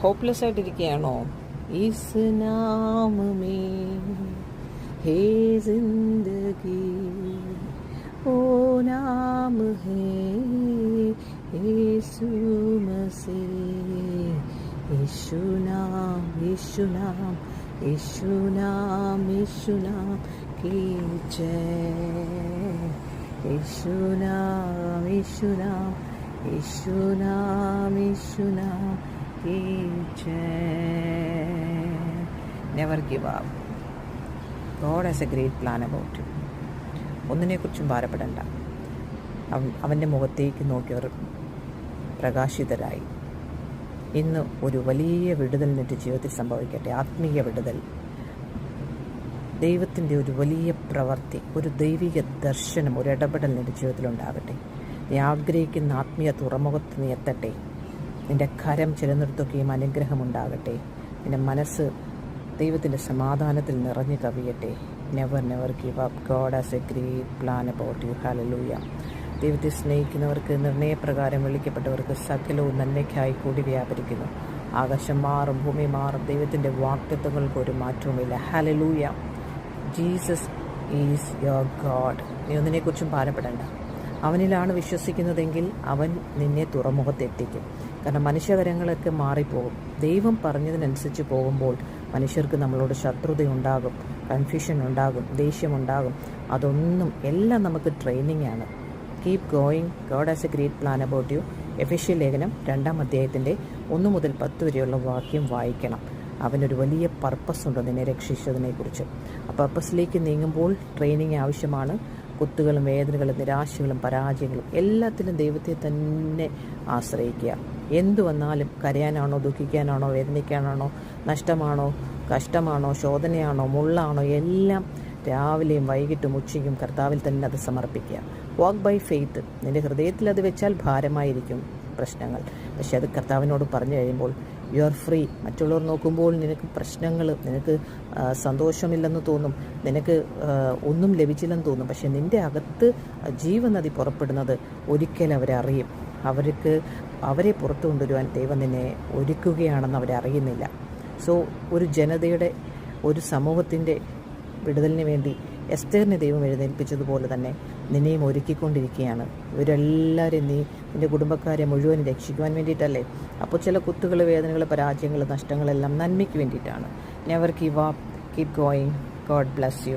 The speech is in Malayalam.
ഹോപ്പ്ലെസ് ആയിട്ടിരിക്കുകയാണോ? ഇസ് നാം മേ ഹേ ജിന്ദഗി ഓ നാം ഹേ യേശു മസീഹ്. യേശു നാം യേശു നാം യേശു നാം യേശു നാം की जय. യേശു നാം യേശു നാം യേശു നാം യേശു നാം की जय. Never give up. God has a great plan about you. ഒന്നിനെക്കുറിച്ചും ഭാരപ്പെടേണ്ട. അവൻ്റെ മുഖത്തേക്ക് നോക്കിയവർ പ്രകാശിതരായി. ഇന്ന് ഒരു വലിയ വിടുതൽ നിൻ്റെ ജീവിതത്തിൽ സംഭവിക്കട്ടെ. ആത്മീയ വിടുതൽ, ദൈവത്തിൻ്റെ ഒരു വലിയ പ്രവൃത്തി, ഒരു ദൈവിക ദർശനം, ഒരു ഇടപെടൽ നിൻ്റെ ജീവിതത്തിലുണ്ടാകട്ടെ. നീ ആഗ്രഹിക്കുന്ന ആത്മീയ തുറമുഖത്ത് നീ എത്തട്ടെ. നിൻ്റെ കരം ചെല്ലുന്നിടത്തൊക്കെയും അനുഗ്രഹമുണ്ടാകട്ടെ. നിൻ്റെ മനസ്സ് ദൈവത്തിൻ്റെ സമാധാനത്തിൽ നിറഞ്ഞു കവിയട്ടെ. Never never give up. God has a great plan about you. ഹല്ലേലൂയ. ദൈവത്തെ സ്നേഹിക്കുന്നവർക്ക്, നിർണയപ്രകാരം വിളിക്കപ്പെട്ടവർക്ക് സകലവും നന്മയ്ക്കായി കൂടി വ്യാപരിക്കുന്നു. ആകാശം മാറും, ഭൂമി മാറും, ദൈവത്തിൻ്റെ വാഗ്ദത്തങ്ങൾക്ക് ഒരു മാറ്റവുമില്ല. Hallelujah. Jesus is your God. നീ ഒന്നിനെക്കുറിച്ചും ഭാരപ്പെടേണ്ട. അവനിലാണ് വിശ്വസിക്കുന്നതെങ്കിൽ അവൻ നിന്നെ തുറമുഖത്തെത്തിക്കും. കാരണം മനുഷ്യകരങ്ങളൊക്കെ മാറിപ്പോകും. ദൈവം പറഞ്ഞതിനനുസരിച്ച് പോകുമ്പോൾ മനുഷ്യർക്ക് നമ്മളോട് ശത്രുതയുണ്ടാകും, കൺഫ്യൂഷൻ ഉണ്ടാകും, ദേഷ്യമുണ്ടാകും. അതൊന്നും എല്ലാം നമുക്ക് ട്രെയിനിങ് ആണ്. Keep going. God has a great plan about you. എഫെസ്യർ ലേഖനം 2-ാം അധ്യായത്തിൻ്റെ 1 മുതൽ 10 വരെയുള്ള വാക്യം വായിക്കണം. അവനൊരു വലിയ പർപ്പസ് ഉണ്ട് നിന്നെ രക്ഷിച്ചതിനെക്കുറിച്ച്. ആ പർപ്പസിലേക്ക് നീങ്ങുമ്പോൾ ട്രെയിനിങ് ആവശ്യമാണ്. കുത്തുകളും വേദനകളും നിരാശകളും പരാജയങ്ങളും എല്ലാത്തിലും ദൈവത്തെ തന്നെ ആശ്രയിക്കുക. എന്തു വന്നാലും കരയാനാണോ, ദുഃഖിക്കാനാണോ, വേദനിക്കാനാണോ, നഷ്ടമാണോ, കഷ്ടമാണോ, ശോധനയാണോ, മുള്ളാണോ, എല്ലാം രാവിലെയും വൈകിട്ടും ഉച്ചയ്ക്കും കർത്താവിൽ തന്നെ അത് സമർപ്പിക്കുക. Walk by faith. നിൻ്റെ ഹൃദയത്തിൽ അത് വെച്ചാൽ ഭാരമായിരിക്കും പ്രശ്നങ്ങൾ. പക്ഷെ അത് കർത്താവിനോട് പറഞ്ഞു കഴിയുമ്പോൾ യു ആർ ഫ്രീ. മറ്റുള്ളവർ നോക്കുമ്പോൾ നിനക്ക് പ്രശ്നങ്ങൾ, നിനക്ക് സന്തോഷമില്ലെന്ന് തോന്നും, നിനക്ക് ഒന്നും ലഭിച്ചില്ലെന്ന് തോന്നും. പക്ഷെ നിൻ്റെ അകത്ത് ജീവനദി പുറപ്പെടുന്നത് ഒരിക്കൽ അവരറിയും. അവരെ പുറത്തു കൊണ്ടുവരുവാൻ ദൈവം നിന്നെ ഒരുക്കുകയാണെന്ന് അവരറിയുന്നില്ല. സോ ഒരു ജനതയുടെ, ഒരു സമൂഹത്തിൻ്റെ വിടുതലിന് വേണ്ടി എസ്തേറിനെ ദൈവം എഴുന്നേൽപ്പിച്ചതുപോലെ തന്നെ നിന്നെയും ഒരുക്കിക്കൊണ്ടിരിക്കുകയാണ്. ഇവരെല്ലാവരെയും നിൻ്റെ കുടുംബക്കാരെ മുഴുവൻ രക്ഷിക്കുവാൻ വേണ്ടിയിട്ടല്ലേ. അപ്പോൾ ചില കുത്തുകൾ, വേദനകൾ, പരാജയങ്ങൾ, നഷ്ടങ്ങളെല്ലാം നന്മയ്ക്ക് വേണ്ടിയിട്ടാണ്. Never give up. Keep going. God bless you.